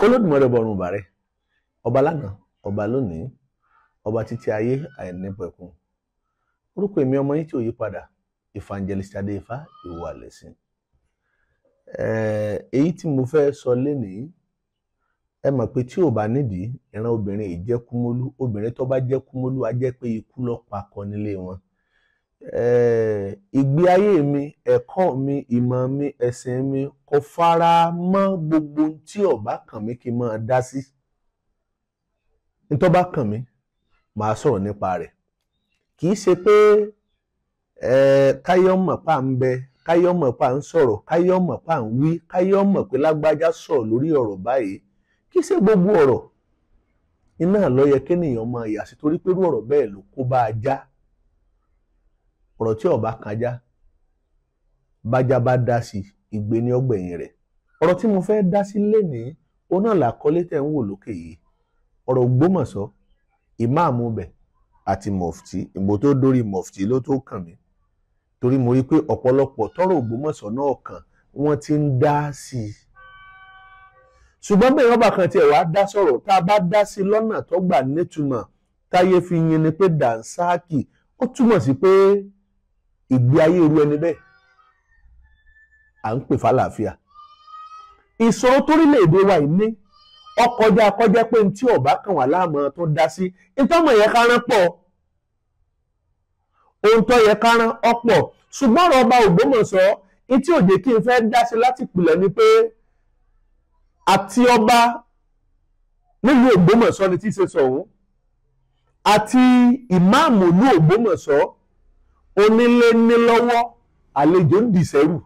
Olódùmarè bọ̀run bàrẹ̀ ọba lánàá ọba lónìí ọba títí ayé àìnípẹ̀kun. Orúkọ èmi ọmọ yín tí ò yí padà Evangelist Adéifá Ìwàlẹ̀sìn. Èyí tí mo fẹ́ sọ lénìí, ẹ mọ̀ pé tí ò bá nídìí ìran obìnrin yìí jẹ́ kúmólú. Obìnrin tó bá jẹ́ kúmólú á jẹ́ pé ikú ló pakọ nílé wọn. Ìgbé ayé mi, ẹ̀kọ́ mi, ìmọ̀ mi, ẹ̀sìn mi kò fara mọ́ gbogbo tí ó bá kàn mí kí n máa dá sí. Ní tó bá kàn mí màá sọ̀rọ̀ nípa rẹ̀. Kì í ṣe pé káyọ̀ mọ̀ pa ń bẹ, káyọ̀ mọ̀ pa ń sọ̀rọ̀, káyọ̀ mọ̀ pa ń wí, káyọ̀ mọ̀ pé lágbájá sọ̀rọ̀ lórí ọ̀rọ̀ báyìí. Kì í ṣe gbogbo ọ̀rọ̀ iná ló yẹ kéèyàn máa yà sí, torí pé irú ọ̀rọ̀ bẹ́ẹ̀ ló kó bá ajá. Ọ̀rọ̀ tí ó bá kan ajá, bájá bá dá sí ìgbé ní ọgbẹ̀yìn rẹ̀. Ọ̀rọ̀ tí mo fẹ́ dá sí lénìí, òun náà làkọlé tẹ̀ ń wò lókè yìí. Ọ̀rọ̀ Ògbómọ̀ṣọ́, ìmáàmù bẹ̀ àti mọ̀fùtí. Ìgbò tó dórí mọ̀fùtí ló tó kàn mí, torí mo rí pé ọ̀pọ̀lọpọ̀ tọ́rọ̀ Ògbómọ̀ṣọ́ náà kàn wọ́n ti ń dá sí i. Ṣùgbọ́n bẹ́ẹ̀ wọ́n bá kan tiẹ̀ wá dá sọ̀rọ̀, tá a bá dá sí lọ́nà tó gbà nítumọ̀ táyé fi yin ni pé dànsáàkì, ó túmọ̀ sí pé ìgbé ayé irú ẹni bẹ́ẹ̀ à ń pè fàlàáfíà. Ìṣòro torílẹ̀-èdè wa yìí ní ọkọjá kọjá pé tí ó bá kàn wá láàmú tó dá sí, ìtọ́mọ̀ yẹ ká rán pọ̀, ohun tó yẹ ká rán ọ̀pọ̀. Ṣùgbọ́n ọ̀rọ̀ ọba Ògbómọ̀ṣọ́, tí ò jẹ́ kí n fẹ́ dá sí láti pìlẹ̀ ni pé àti ọba nílùú Ògbómọ̀ṣọ́ ni tí í ṣe Ṣọ̀ún, àti ìmáàmù ìlú Ògbómọ̀ṣọ́, onílé ní lọ́wọ́ àlejò ń dìsẹ́rù.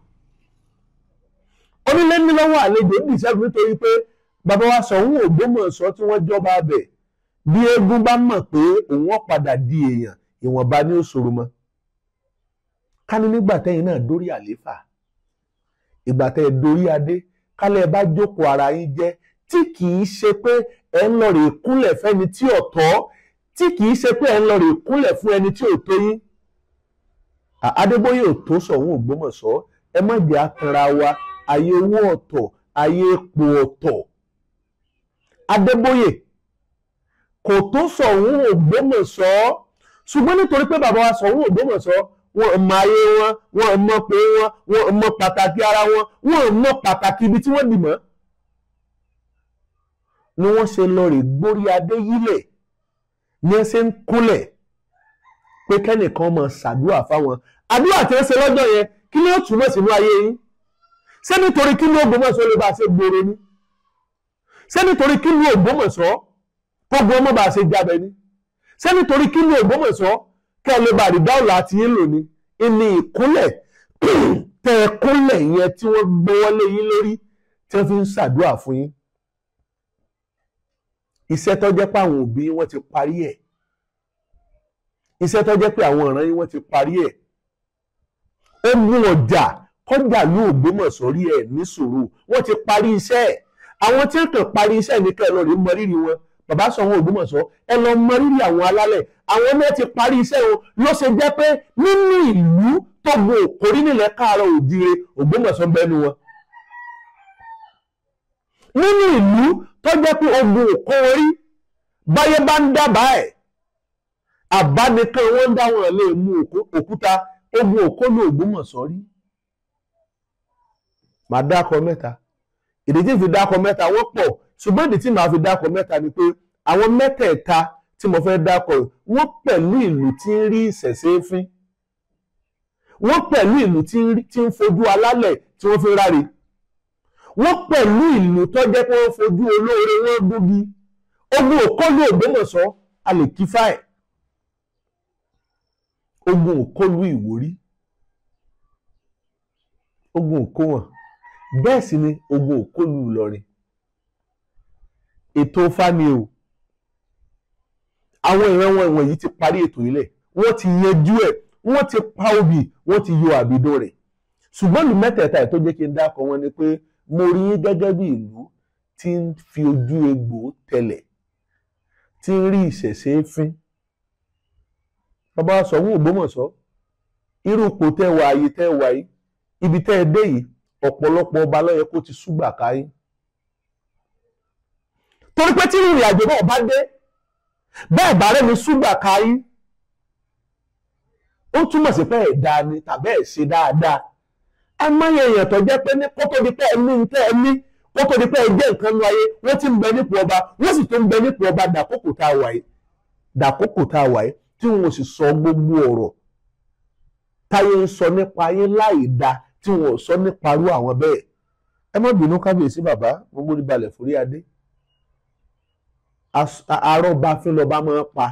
Onílé ní lọ́wọ́ àlejò ń dìsẹ́rù nítorí pé bàbá wa Ṣọ̀ún Ògbómọ̀ṣọ́ tí wọ́n jọba abẹ̀, bí eégún bá mọ̀ pé òun ó padà di èèyàn, ìwọ̀nba ni ó ṣòro mọ́. Ká ní nígbà tẹ́yìn náà dórí àléfà, ìgbà tẹ́ ẹ dórí adé, kálẹ̀ bá jókòó ara yín jẹ́, tí kì í ṣe pé ẹ ń lọ rè kúnlẹ̀ fẹ́ni tí ò tọ́, tí kì í ṣe pé ẹ ń lọ rè kúnlẹ̀ fún ẹni tí ò tó yín. Adébóyè ò tó Ṣọ̀ún Ògbómọ̀ṣọ́. Ẹ má jẹ́ atanra wa, ayé owó ọ̀tọ̀, ayé epo ọ̀tọ̀. Adébóyè kò tó Ṣọ̀ún Ògbómọ̀ṣọ́, ṣùgbọ́n nítorí pé bàbá wa Ṣọ̀ún Ògbómọ̀ṣọ́ wọn mọ ayé wọn, wọn mọ pé wọn mọ pàtàkì ara wọn, wọn mọ pàtàkì ibi tí wọ́n dì mọ́, ni wọ́n ṣe lọ rè gbórí adé yílẹ̀, ní ẹ ṣe ń kúnlẹ̀ pé kẹ́nìkan máa ṣàdúrà fáwọn. Àdúrà tí wọ́n ṣe lọ́jọ́ yẹn kí ni ó túmọ̀ sínú ayé yín? Ṣé nítorí kí ni Ògbómọ̀ṣọ́ lè bá ṣe gbòòrò ni? Ṣé nítorí kí ni Ògbómọ̀ṣọ́ gbogbo ọmọ bá ṣe jábẹ ni? Ṣé nítorí kí ni Ògbómọ̀ṣọ́ kẹ́ ẹ lè bá rí dáwọ̀lá àti yín lò ní? Ìní ìkúnlẹ̀ tẹ́ ẹ kúnlẹ̀ yẹn tí wọ́n gbọ́wọ́ lé yín lórí, tí wọ́n fi ń ṣàdúrà fún yín. Iṣẹ́ tó jẹ́ pé àwọn òbí wọn ti parí ẹ̀, iṣẹ́ tó jẹ́ pé àwọn ọ̀ràn yín wọ́n ti parí ẹ̀. Ó mú ọjà kọjá lú Ògbómọ̀ṣọ́ rí ẹ̀ ní sùúrù, wọ́n ti parí iṣẹ́ ẹ̀. Àwọn tí ń kàn parí iṣẹ́ ní kẹ́ ẹ lọ rí mọ rírì wọn. Bàbá Ṣọ̀ún Ògbómọ̀ṣọ́, ẹ lọ mọ rírì àwọn alálẹ̀, àwọn náà ti parí iṣẹ́ wọn. Ló ṣe jẹ́ pé nínú ìlú tó gun òkórí nílẹ̀ Káàárọ̀ Oòjíire, Ògbómọ̀ṣọ́ bẹ́nu wọn. Nínú ìlú tó jẹ́ pé ogun òkórí báyé bá ń dábàá ẹ̀, àbánikan wọ́n ń dá wọn lè mú òkúta, ogun òkólú Ògbómọ̀ṣọ́ rí. Màá dákọ mẹ́ta. Ìdí tí fi dákọ mẹ́ta wọ́n pọ̀, ṣùgbọ́n ìdí tí màá fi dákọ mẹ́ta ni pé àwọn mẹ́tẹ̀ẹ̀ta tí mo fẹ́ dákọ wọ́n pẹ̀lú ìlú tí ń rí ìṣẹ̀ṣe fín, wọ́n pẹ̀lú ìlú tí ń fojú alálẹ̀ tí wọ́n fi ráre, wọ́n pẹ̀lú ìlú tó jẹ́ pé wọ́n fojú olóore wọn gbógi. Ogun òkólú Ògbómọ̀ṣọ́ a lè kí fáì, ogun òkólú Ìwòrí, ogun òkówọ̀n, bẹ́ẹ̀ sì ni ogun òkólú Ìlọrin. Ètò fáni o, àwọn ìran wọn wọ̀nyí ti parí ètò ilẹ̀, wọ́n ti yanjú ẹ̀, wọ́n ti pa obì, wọ́n ti yọ àbídó rẹ̀. Ṣùgbọ́n ìlú mẹ́tẹ̀ẹ̀ta ẹ̀ tó jẹ́ kí n dákọ̀ wọn ni pé mo rí yín gẹ́gẹ́ bí ìlú tí ń fi ojú egbò tẹ̀lẹ̀, tí ń rí ìṣẹ̀ṣe fín. Bàbá Ṣọ̀ún Ògbómọ̀ṣọ́, irú ipò tẹ́ wà, ayé tẹ́ wà yìí, ibi tẹ́ ẹ dé yìí, ọ̀pọ̀lọpọ̀ ọba ló yẹ kó ti súgbà káyín. torí pé tí ìrìn àjò náà bá dé bẹ́ẹ̀ bá rẹ̀ ní ṣúgbà káyí ó túmọ̀ sí pé ẹ̀dá ni tàbí ẹ̀ ṣe dáadáa. ẹ máyé èèyàn tó jẹ́ pé ní kó tó di pé ẹni ń tẹ́ ẹni kó tó di pé ẹ jẹ́ nǹkan nu ayé wọ́n ti ń bẹ nípò ọba wọ́n sì tó ń bẹ nípò ọba dàkókò tá a wà yìí tí wọn ò sì sọ gbogbo ọ̀rọ̀ táyé ń sọ nípa ayé láì da tí wọn ò sọ nípa irú àwọn bẹ́ẹ̀. ẹ má bínú kábíyèsí bàbá gbogbo ní balẹ̀ forí adé àárọ̀ bá fi lọ́ba máa pa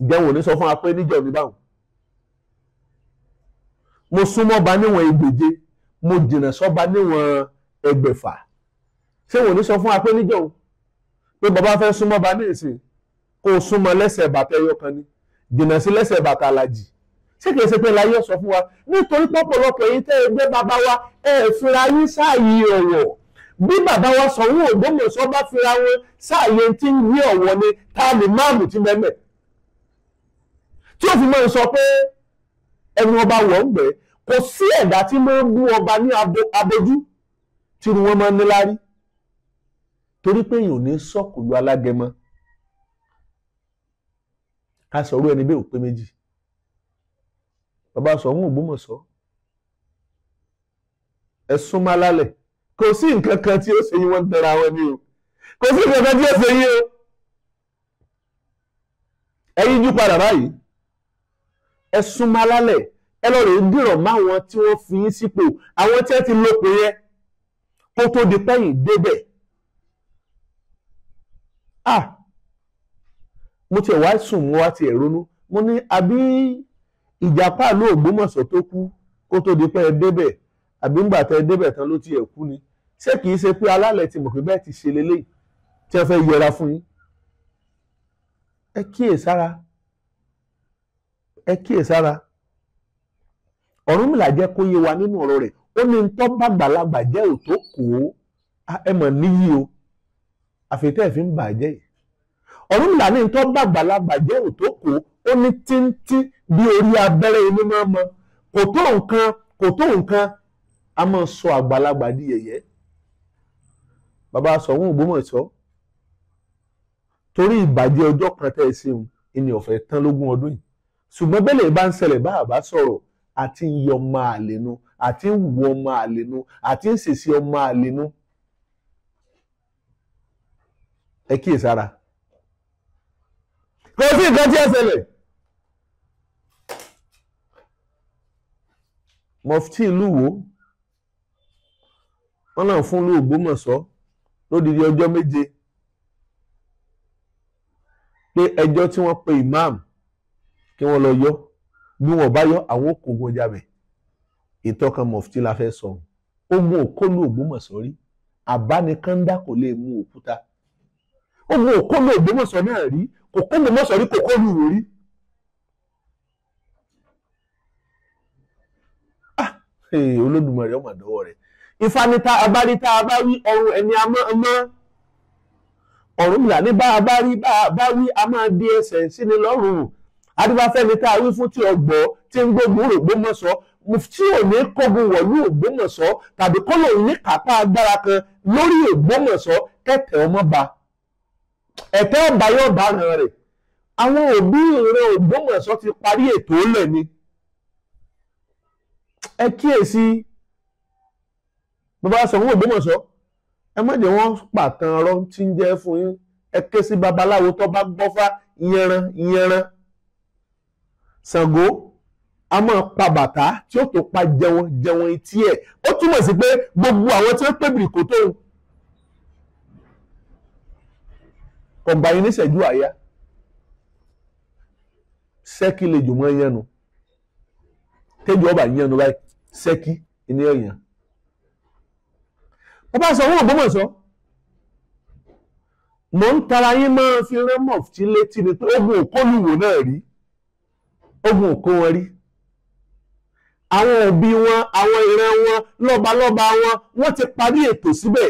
jẹun ò ní sọ fún wa pé níjọ́ ní báwọn. mo súnmọ́ ba níwọ̀n ẹgbèje mo jìnnà sọ́ba níwọ̀n ẹgbẹ̀fà ṣé wọn ò ní sọ fún wa pé níjọ́ pé bàbá fẹ́ súnmọ́ ba ní ìsìn kó o súnmọ́ lẹ́sẹ̀ bàtà ẹyọ kan ni jìnnà sí lẹ́sẹ̀ bàtà alájì ṣé kìí ṣe pé láyé sọ fún wa nítorí pọ̀pọ̀lọpọ̀ èyí tẹ́ ẹgbẹ́ bàbá wa fira yín sáàyè ọ̀wọ̀ bí bàbá wa Ṣọ̀ún Ògbómọ̀ṣọ́ bá fira wọn sáàyè tí ń yí ọ̀wọ̀ ni ta ni máàmù ti mẹ́mẹ́ tí ó fi máa ń sọ pé ẹnu ọba wọ̀ ń gbẹ́ kò sí ẹ̀dá tí máa ń bú ọba ní abojú tí wọ́n máa ń níláárí torí pé èèyàn ò ní sọ̀kùlù alágẹmọ ká sọ̀rọ̀ ẹni bẹ́ẹ̀ ò pé méjì. Bàbá Ṣọ̀ún Ògbómọ̀ṣọ́ ẹ súnmọ́ alálẹ̀ kò sí nǹkan kan tí ó ṣe yín wọ́n ń tẹra wọn ní o kò sí nǹkan kan tí ó ṣe yín o ẹ yíjú padà báyìí ẹ súnmọ́ alálẹ̀ ẹ lọ rèé dìrọ̀ mọ́ àwọn tí wọ́n fi yín sípò àwọn tí wọ́n ti lópin yẹn kó tó di pẹ́yìn débẹ̀. Mo tiẹ̀ wá sùn mo wá tiẹ̀ ronú mo ní àbí ìjàpá ló Ògbómọ̀ṣọ́ tó kú kó tó di pé ẹ débẹ̀ àbí ńgbà tẹ débẹ̀ tán ló tiẹ̀ kú ni ṣé kìí ṣe pé alálẹ̀ ti mọ̀ pé bẹ́ẹ̀ ti ṣe leléyìí tí wọ́n fẹ́ yẹra fún yín. ẹ kíyèsára Ọ̀rúnmìlà jẹ́ kó yé wa nínú ọ̀rọ̀ rẹ̀ ó ní ntọ́ bàgbàlagbà jẹ́ òtó kó ẹ mọ̀ níyì o àfitẹ́ ẹ̀ fi ń bàjẹ́ yìí Ọ̀rúnmìlà ní ntọ́ bàgbàlagbà jẹ́ òtó kó ó ní tíntín bí orí abẹ́rẹ́ inú máa mọ kò tó nǹkan a máa sọ àgbàlagbà di yẹ̀yẹ́. Bàbá Ṣọ̀ún Ògbómọ̀ṣọ́ torí ìbàjẹ́ ọjọ́ kan tẹ́ ẹ ṣeun ìní ọ̀fẹ́ tán lógún ọdún yìí ṣùgbọ́n bẹ́lẹ̀ bá ń ṣẹlẹ̀ bá àbá sọ̀rọ̀ àti ń yọ ọmọ àlẹ́nu àti ń wọ ọmọ àlẹ́nu àti ń ṣèṣe ọmọ àlẹ́nu. Ẹ kíyèsára kò sí nǹkan tí ẹ ṣẹlẹ̀. Mọ̀fítì ìlú Ìwó wọ́n náà fún ìlú Ògbómọ̀ṣọ́ lódìdí ọjọ́ méje pé ẹjọ́ tí wọ́n pe imam kí wọ́n lọ yọ bí wọ́n bá yọ àwọn òkòògùn ọjà bẹ̀ ìtọ́kan mọ̀fítì la fẹ́ sọ ogun òkólú Ògbómọ̀ṣọ́ rí àbánikàndá kò lè mú òkúta ogun òkólú Ògbómọ̀ṣọ́ náà rí kò kó Ògbómọ̀ṣọ́ rí kò kólú Ìwó rí. Olódùmarè ọmọ àdọ́wọ́ rẹ̀ ìfanita abáríta abáwí ọrùn ẹni àmọ́ Ọ̀rúnmìlà ní bá abáwí a máa di ẹsẹ̀ síni lọ́rùn adúbáfẹ́ni tá a wí fún tí ọgbọ́ tí ń gbógun Ògbómọ̀ṣọ́ tí ò ní kógun wọ̀lú Ògbómọ̀ṣọ́ tàbí kó lòun ní kápá agbára kan lórí Ògbómọ̀ṣọ́ kẹtẹ ọmọ ba ẹ̀tẹ́ ọba yóò bá ràn rẹ̀ àwọn òbí ìran Ògbómọ̀ṣọ́ ti parí ètò lẹ̀ ni. Ẹ kíyèsí Bàbá Ṣọ̀ún Ògbómọ̀ṣọ́ ẹ má jẹ́ wọ́n pàtàn ọ̀rọ̀ tí ń jẹ́ fún yín ẹ ké sí babaláwo tó bá gbọ́fá yẹran Ṣàngó a máa pa bàtà tí ó tó pa jẹun etí ẹ̀ ó túmọ̀ sí pé gbogbo àwọn tí wọ́n pè bìrìkò tó kọ̀ǹgbà yín níṣẹ́jú àyà ṣẹ́kì lè jò mọ́ yẹnu tẹ́jú ọba yẹnu báyìí ṣẹ́kì ní ọ̀yàn. Bàbá Ṣọ̀ún Ògbómọ̀ṣọ́ mò ń tara yín máa fi rán mọ̀fítì létí ni pé ogun òkólú Ìwó náà rí ogun òkó wọn rí àwọn òbí wọn àwọn ìran wọn lọ́balọ́ba wọ́n ti parí ètò síbẹ̀.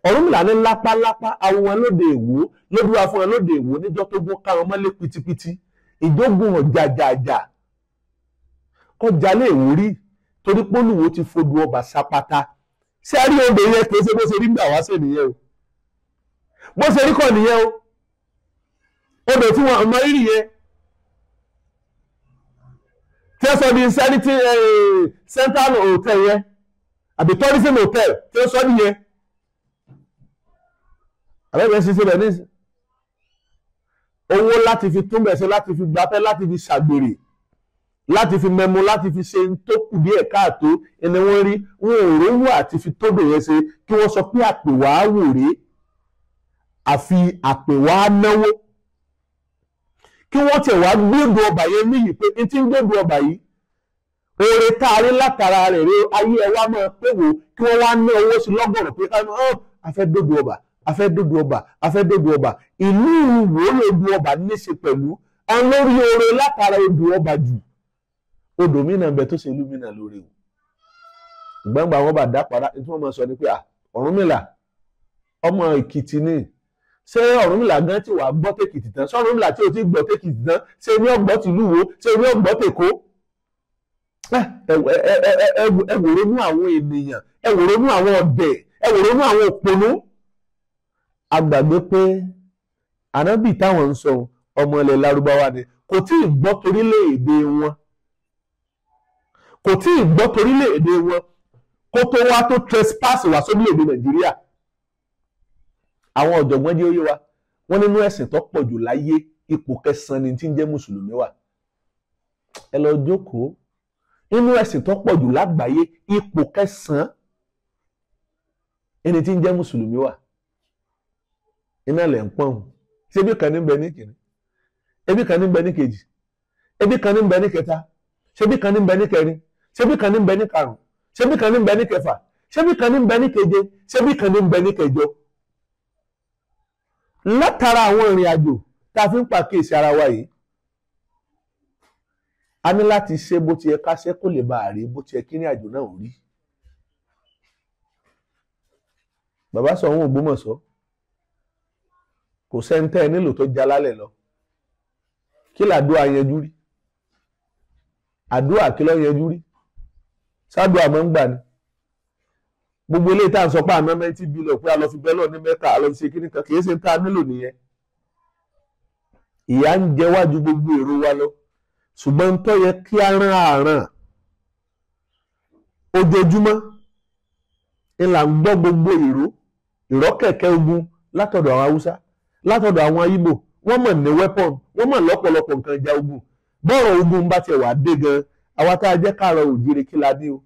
Ọ̀rúnmìlà ní lápálápá àwọn wọn lóde Ìwó lódúwà fún wọn lóde Ìwó níjọ́ tó gún káwọn mọ́lé pitipiti ìjógun ọ̀jàjàjà kọjá lé Ìwó rí torí pólúwo ti fodù ọba sápátá ṣé a rí odò yẹn kì í ṣe bó ṣe rí gbà wá sí nìyẹn o bó ṣe rí kọ́ nìyẹn o odò tí wọn mọ rírì yẹn tí ó sọ di central hotel yẹn àbí tourism hotel tí ó sọ nìyẹn àbẹ̀bẹ̀ ṣiṣẹ́ rẹ̀ ní owó láti fi túnbẹ̀ ṣe láti fi gbafẹ́ láti fi ṣàgbèrè láti fi mẹ́mu láti fi ṣe tó kù díẹ̀ káàtó ẹni wọ́n rí wọn ò rówó àti fi tódò yẹn ṣe kí wọ́n sọ pé àpèwà wò rèé àfi àpèwà náwó kí wọ́n tẹ̀ wá gbódò ọba yẹn níyì pé n ti ń gbódò ọba yìí oore tá a rí látara rẹ̀ rí ayé ẹ wá máa pé wò kí wọ́n wá ná owó sí lọ́gọ̀rọ̀ pé ká a fẹ́ dòdò ọba a fẹ́ dòdò ọba a fẹ́ dòdò ọba ìlú wo lòdò ọba ní í ṣe pẹ̀lú àwọn lórí oore látara odò ọba jù odò mìíràn bẹ tó ṣe ìlú mìíràn lórí o gbangba wọn bá dá padà tí wọ́n máa sọ ni pé Ọ̀rúnmìlà ọmọ Èkìtì ni ṣé Ọ̀rúnmìlà gan tí wàá gbọ́ tèkìtì tán ṣọ́rúnmìlà tí ò ti gbọ́ tèkìtì tán ṣé ní ọgbọ́ tìlú wo ṣé ní ọgbọ́ tèkó ẹ wò ronú àwọn ènìyàn ẹ wò ronú àwọn ọ̀dẹ̀ ẹ wò ronú àwọn òpònú àgbàgbé pé ànábì táwọn ń sọ ọmọ ilẹ̀ Lárúbáwá ni kò tí ì gbọ́ torílẹ̀-èdè wọn kò tí ì gbọ́ torílẹ̀-èdè wọn kó tó wá tó trespass wá sórílẹ̀-èdè Nàìjíríà àwọn ọ̀jọ̀gbọ́n jẹ́ oyé wa wọ́n nínú ẹ̀sìn tó pọ̀ jù láyé ipò kẹsàn-án ni tí ń jẹ́ mùsùlùmí wà ẹ lọ jókòó nínú ẹ̀sìn tó pọ̀ jù lágbàáyé ipò kẹsàn-án ẹni tí ń jẹ́ mùsùlùmí wà iná lẹ̀ ń pọ́n ṣé bí kan ní bẹ ní kìíní ebi kan ní bẹ ní kejì ebi kan ní bẹ ní kẹta ṣé bí kan ní bẹ ní kẹrin ṣé bí kan ní bẹ ní karùn ṣé bí kan ní bẹ ní kẹfà ṣé bí kan ní bẹ ní keje ṣé bí kan ní bẹ ní kẹjọ látara àwọn ìrìn àjò tá a fi ń pàkíyèsí ara wa yìí a ní láti ṣe bó ti yẹ ká ṣe kó lè bá a rí bó ti yẹ kí ìrìn àjò náà ò rí bàbá sọ òun Ògbómọ̀ṣọ́ kò sẹ́ńtẹ́ ẹ nílò tó já lálẹ́ lọ kí làdúrà yanjú rí àdúrà kí ló yanjú rí sádùá máa ń gbà ní gbogbo eléyìí tá à ń sọ pé àná 90 billion pé a lọ fi bẹ́lọ̀ ní Mẹ́kà a lọ fi ṣe kíní kan kì í ṣe ń tá a nílò nìyẹn ìyà ń jẹ wájú gbogbo èrò wa lọ ṣùgbọ́n tó yẹ kí a rán àràn ojoojúmọ́ ńlá ń gbọ́ gbogbo ìró kẹ̀kẹ́ ogun látọ̀dọ̀ àwọn Haúsá látọ̀dọ̀ àwọn Ìgbò wọ́n mọ̀ ní weapon wọ́n mọ̀ lọ́pọ̀lọpọ̀ nǹkan ìjà ogun bọ́ọ̀rọ̀ ogun bá tiẹ̀ wá dé gan àwa tá a jẹ́ káàrọ̀ òjìrì kí la ní o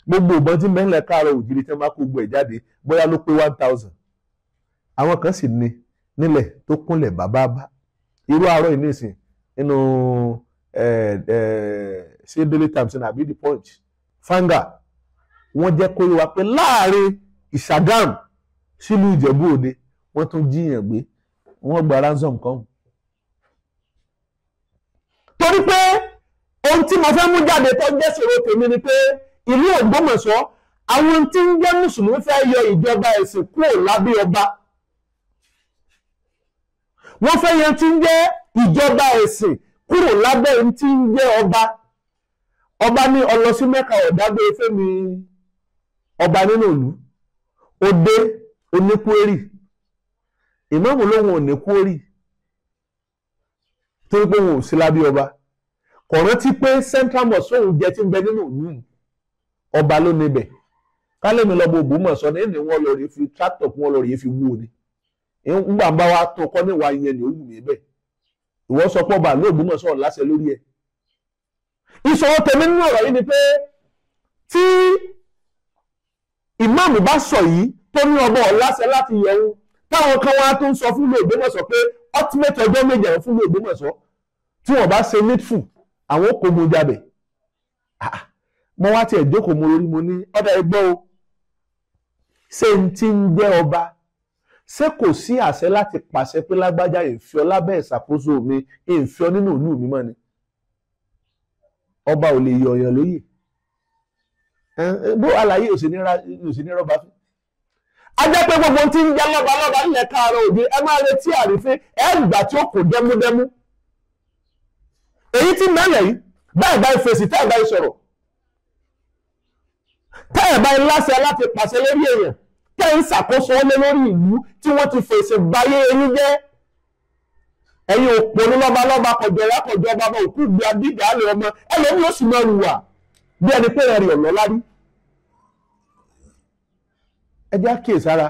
gbogbo ìbọn tí mẹ́ńlẹ̀ káàrọ̀ òjìrì tí wọ́n bá kó gbọ́ ẹ̀ jáde bóyá ló pé 1000 àwọn kan sì ní nílẹ̀ tó kúnlẹ̀ bàbá irú àárọ̀ yìí nísìn nínú ṣé Daily Times àbí The Punch fanga wọ́n jẹ́ kó yé wa pé láàrin Ìṣàgámù sílùú Ìjẹ̀bú Òde wọ́n tún jíyàn gbé wọ́n gba ransom kan torí pé ohun tí mo fẹ́ mú jáde tó jẹ́ ṣòro tèmi ni pé ìlú Ògbómọ̀ṣọ́ àwọn tí ń jẹ́ mùsùlùmí fẹ́ yọ ìjọba ẹ̀sìn kúrò lábẹ́ ọba wọ́n fẹ́ yọ tí ń jẹ́ ìjọba ẹ̀sìn kúrò lábẹ́ ohun tí ń jẹ́ ọba ní ọlọ́sí Mẹ́kà ọ̀dágbé fẹ́mi ọba nínú ìlú òde oníkúérì ìmáàmù lóhun oníkúérì torí pé wọn ò sí lábẹ́ ọba kò rántí pé central mosque òun jẹ tí ń bẹ nínú ìlú ọba ló níbẹ̀ kálẹ̀mí lọ́bọ̀ Ògbómọ̀ṣọ́ ní wọ́n lọ rí fi tractor kí wọ́n lọ rí fi wú ni ńgbà bá wa tó kọ́ níwà yẹn ni ó wù mí bẹ́ẹ̀ ìwọ sọ pé ọba ló Ògbómọ̀ṣọ́ láṣẹ lórí ẹ̀ ìṣòro tèmi nínú ọ̀rọ̀ yìí ni pé tí ìmáàmù bá sọ yìí tó ní ọba ọ̀láṣẹ láti yẹ̀wò táwọn kan wá tó ń sọ fún Ògbómọ̀ṣọ́ pé ultimate ọjọ́ méje àwọn fún Ògbómọ̀ṣọ́ tí wọ́n bá ṣe needful àwọn kò mú jábẹ̀ mo wá tiẹ̀ jókòó mo lórí mo ní ọ̀dà ẹgbẹ́ o ṣé n ti ń jẹ́ ọba ṣé kò sí àṣẹ láti pàṣẹ pé lágbájá ìfiọ́ lábẹ́ ìṣàkóso mi ìfiọ́ nínú ìlú mi mọ́ ni ọba ò lè yọ ọ̀yàn lóyè bó àlàyé òsì ní rọ́bà fún a jẹ́ pé gbogbo tí ń jẹ́ lọ́ba nílẹ̀ Káàárọ̀ Oòjíire ẹ máa retí àrífín ẹ̀gbà tí ó kò dẹ́múdẹ́mú èyí tí mẹ́lẹ̀ yìí báyìí fèsì tá àgbáyé sọ̀rọ̀ tẹ́ ẹ̀ bá ń láṣẹ láti pàṣẹ lórí èèyàn tẹ́ ẹ̀ ń ṣàkóso lé lórí ìlú tí wọ́n ti fèsì báyé eyín jẹ́ ẹ̀yin òpònú lọ́balọ́ba kọjọba kọjọba ọmọ òkú gbé abídà lè ọmọ ẹlòmíì ó sì máa hùwà bí ẹni pé ẹ̀rì ọ̀nà lárí. ẹ jẹ́ àkíyèsára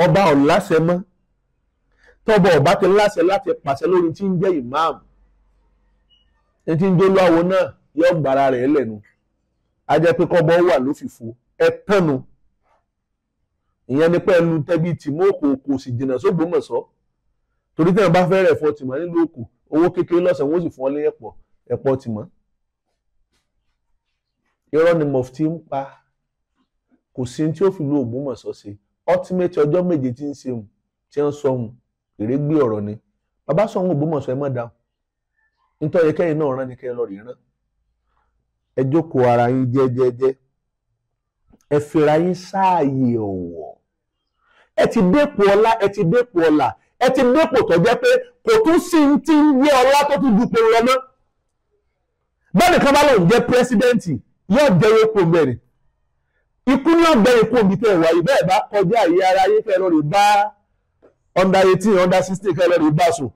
ọba ọ̀láṣẹ mọ́ tọ́bọ̀ ọba ti láṣẹ láti pàṣẹ lórí tí ń jẹ́ ìmáàmù ní tí ń jẹ́ olúwawo náà yọ gbàrà rẹ̀ lẹ́nu a jẹ́ pé kọ́bọ̀ wà lófìfo ẹ tánu ìyẹn ni pẹ́ẹ́lú tẹ́bí tìmọ́ òkò sì jìnnà sógbómọ̀ṣọ́ torí tẹ́yìn bá fẹ́ rẹ̀ ẹ̀fọ́ tìmọ́ nílùú òkú owó kékeré lọ́sàn-án wọ́n sì fún ọ lé ẹ̀pọ̀ tìmọ́ irọ́ ni mọ̀fítì ń pa kò sí tí ó fi lu Ògbómọ̀ṣọ́ ṣe ultimate ọjọ́ méje tí ń ṣe hùn tí ń sọ hùn ìrégbé ọ̀rọ̀ ni bàbá sọ hùn Ògbómọ̀ṣọ́ ẹ má dáhùn nítorí kẹ́yìn náà rán ni kẹ́yìn lọ rí rán ẹ jókòó ara yín jẹ́jẹ́jẹ́ ẹ fira yín sáàyè ọ̀wọ̀ ẹ ti dépò ọlá ẹ ti dépò ọlà ẹ ti dépò tó jẹ́ pé kò tún sí ti ń yé ọlá tó tún dupò lọ mọ́ bẹ́ẹ̀ nìkan bá lòun jẹ́ pírẹ́sídẹ́ǹtì yóò jẹ́ epo mẹ́rin ikú ní ọ̀bẹ epo omi tẹ̀ wáyé bẹ́ẹ̀ bá kọjá àyè ara yín kẹ́ lọ rí bá under 18 under 16 kẹ́ lọ rí bá sùn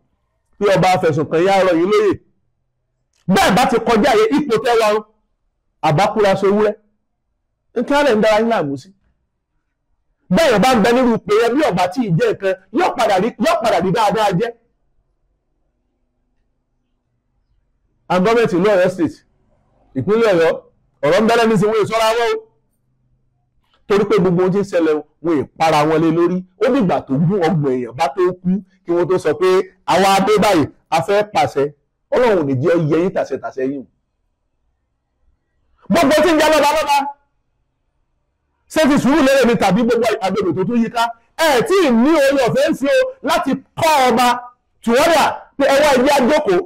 pé ọba afẹ̀sùn kan yá ọ̀rọ̀ yìí lóye bẹ́ẹ̀ bá ti kọjá àyè ipò tẹ́ wa àbákúra sowúrẹ́ nǹkan alẹ́ ń dára yín láàmú sí bẹ́ẹ̀ bá ń bẹ nínú ipò yẹn bí ọba tí ì jẹ́ nǹkan yóò padà rí dáadáa jẹ́ and gọ́ọ̀mẹ̀ntì ìlú Ọ̀yọ́ state ìpínlẹ̀ Ọ̀yọ́ ọ̀rọ̀ ń bẹ́rẹ̀ ní sí wọ́n ìṣọ́ra wọn o torí pé gbogbo ohun tí ń ṣẹlẹ̀ wọn ìpara wọn lé lórí ó dìgbà tó gún ọgbọ̀n èèyàn bá tó kú kí wọ́n tó sọ pé àwa adé báyìí a fẹ́ pàṣẹ Ọlọ́run ò ní jẹ́ yẹ yín tàṣẹ yín gbogbo tí ń jẹ́ lọ́ba ṣé ti sùúrù lérè mi tàbí gbogbo agbègbè tó tún yíká ẹ̀ tí ì ní orí ọ̀fẹ́ ń fi o láti kọ́ ọba tùwọ́dà pé ẹwà ẹjẹ́ àjókòó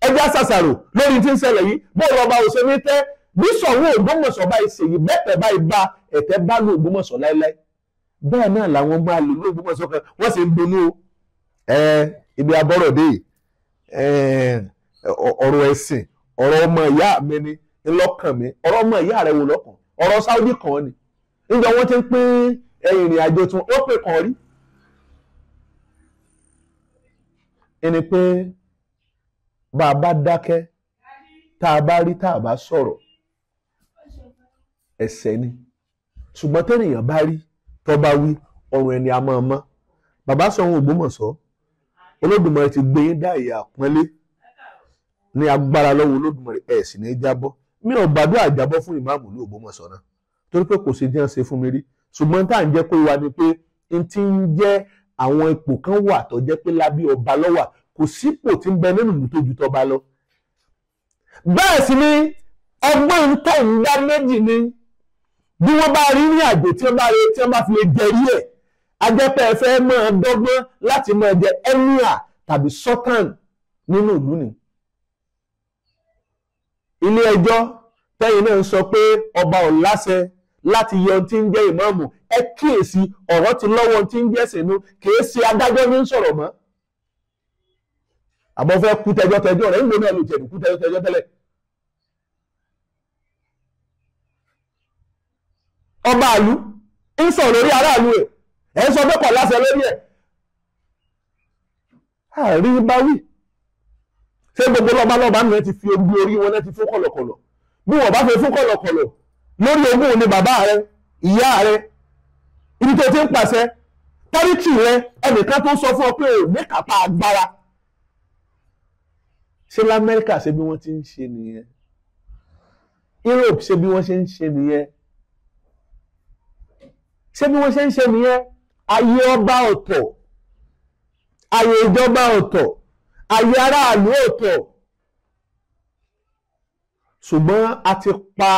ẹjẹ́ àṣàṣàrò lórí tí ń ṣẹlẹ̀ yìí bó lọ́ba òṣèlú tẹ́ bí Ṣọ̀ún Ògbómọ̀ṣọ́ báyìí ṣèyí bẹ́ẹ̀ báyìí bá ẹ̀tẹ́ bá lò Ògbómọ̀ṣọ́ láéláé bẹ́ẹ̀ náà làwọn máa lò ní Ògbómọ̀ṣọ́ kan wọ́n sì ń dunú ibi abọ́rọ̀dé ọ̀rọ̀ ẹ̀sìn ọ̀rọ̀ ọmọ ìyá mi ni ńlọ́kàn mi ọ̀rọ̀ ọmọ ìyá rẹ̀ wò lọ́kàn ọ̀rọ̀ Sáúdì kan ni nígbà wọ́n ti ń pín ìrìn àjò tí wọ́n pè kàn rí ẹni pé bá a bá dákẹ́ tá a bá rí tá a bá sọ̀rọ̀ ẹ̀ṣẹ̀ ni ṣùgbọ́n tẹ́nìyàn bá rí tó bá wí ọrùn ẹni a máa mọ́ bàbá Ṣọ̀ún Ògbómọ̀ṣọ́ Olódùmarè ti gbé yín dá ìyà àpọ́nlé ní agbára lọ́wọ́ Olódùmarè ẹ̀ sì ní jábọ́ mi ò gbàdúrà jábọ́ fún ìmáàmù ní Ògbómọ̀ṣọ́ náà torí pé kò sí díẹ̀ ṣe fún mi rí ṣùgbọ́n tá à ń jẹ́ pé wa ni pé n ti ń jẹ́ àwọn ipò kan wà tó jẹ́ pé lábí ọba lọ́wà kò sípò tí ń bẹ nínú ìlú tó ju tọba lọ bẹ́ẹ̀ sì ni ọgbọ́n tó ń dá méjì ni bí wọ́n bá rí ní àjò tí wọ́n bá fi lè jẹrí ẹ̀ ajẹ́pẹ́ ẹ fẹ́ máa dọ́gbọ́n láti máa jẹ emir tàbí sultan nínú ìlú ni ilé ẹjọ́ tẹ́yìn náà ń sọ pé ọba ò láṣẹ láti yọ ohun tí ń jẹ́ ìmáàmù ẹ kíyèsí ọ̀rọ̀ ti lọ́wọ́ ohun tí ń jẹ́ sínú kìí ṣe adájọ́ ní sọ̀rọ̀ mọ́ àbọ̀ fẹ́ kú tẹjọ́ rẹ̀ ń gbóná ẹ̀ lò tẹ̀lé kú tẹjọ́ tẹ́lẹ̀ ọba àlú ń sọ lórí aráàlú ẹ̀ ń sọ pé kò láṣẹ lórí ẹ̀ àárín báwí ṣé gbogbo lọ́balọ́ba nìyẹn ti fi ogun orí wọn náà ti fún kọ̀lọ̀kọ̀lọ̀ bí wọ́n bá fẹ́ fún kọ̀lọ̀kọ̀lọ̀ lórí ogún ní bàbá rẹ ìyá rẹ ibi tó ti ń pàṣẹ tẹ́rìtì rẹ ẹnìkan tó sọ fún ọ pé ò ní kápá agbára ṣé lamẹ́ríkà ṣe bí wọ́n ti ń ṣe nìyẹn Europe ṣe bí wọ́n ṣe ń ṣe nìyẹn ṣé bí wọ́n ṣe ń ṣe nìyẹn ayé ọba ọ̀tọ̀ ayé ìjọba ọ̀tọ̀ ayé aráàlú ọ̀tọ̀ ṣùgbọ́n a ti pa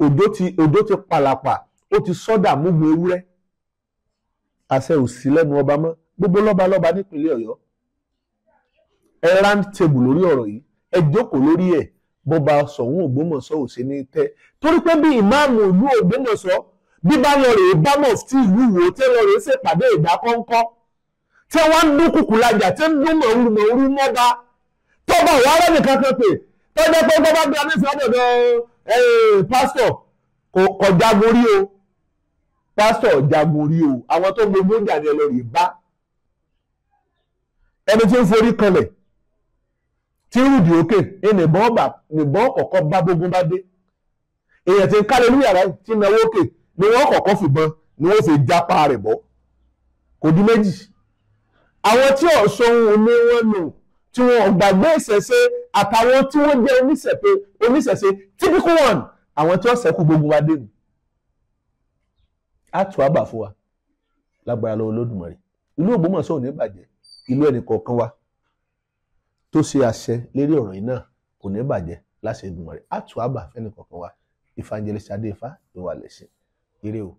òjò ti palàpà ó ti sọ́dà múgun ewúrẹ́ àṣẹ ò sí lẹ́nu ọba mọ́ gbogbo lọ́balọ́ba nípínlẹ̀ Ọ̀yọ́ ẹ round table lórí ọ̀rọ̀ yìí ẹ jókòó lórí ẹ̀ bọ́ba Ṣọ̀ún Ògbómọ̀ṣọ́ ò sí ní tẹ́ torí pé bí ìmáàmù ìlú Ògbómọ̀ṣọ́ bí bá lọ rèé bá mọ̀fítì ìlú wo tí lọ rèé ṣèpàdé ìdákọ́ńkọ́ tí wọ́n ń dún kùkù lajà tí ń dún mọ̀ọ́rú mọ́ba tọ́ba ìwà rẹ̀ nìkan kan pè tọ́jọ́ pé bọ́bá bí anísìn ọ̀dọ̀dọ̀ pásítọ̀ kò jagun rí o pásítọ̀ jagun rí o àwọn tó gbogbo jà ní ẹlọ́rìí bá ẹni tí ń forí kanlẹ̀ tí ń rùdì òkè nìbọn kọ̀ọ̀kan bá gbógun bá dé èèyàn tí ń kálẹ̀ ní yàrá tí ń náwó òkè ni wọ́n kọ̀ọ̀kan fìbọn ni wọ́n fi jápa rẹ̀ bọ́ kò di méjì àwọn tí ọ̀ṣọ́ ohun ní wọ́n nù tí wọ́n gbàgbé ìṣẹ̀ṣe àtàwọn tí wọ́n jẹ́ oníṣẹ̀ṣe typical one àwọn tí wọ́n ṣẹ́kù gbogbo wa dé nù á tù á bà fún wa lágbára lọ́wọ́ Olódùmarè ìlú Ògbómọ̀ṣọ́ ò ní bàjẹ́ ìlú ẹnì kọ̀ọ̀kan wa tó ṣe àṣẹ lérí ọ̀rọ̀ yìí náà kò ní bàjẹ́ láṣẹ Èdùmàrè á tù á bà fẹ́nì kọ̀ọ̀kan wa Evangelist Adéfá ìwà lẹ̀sìn ire o.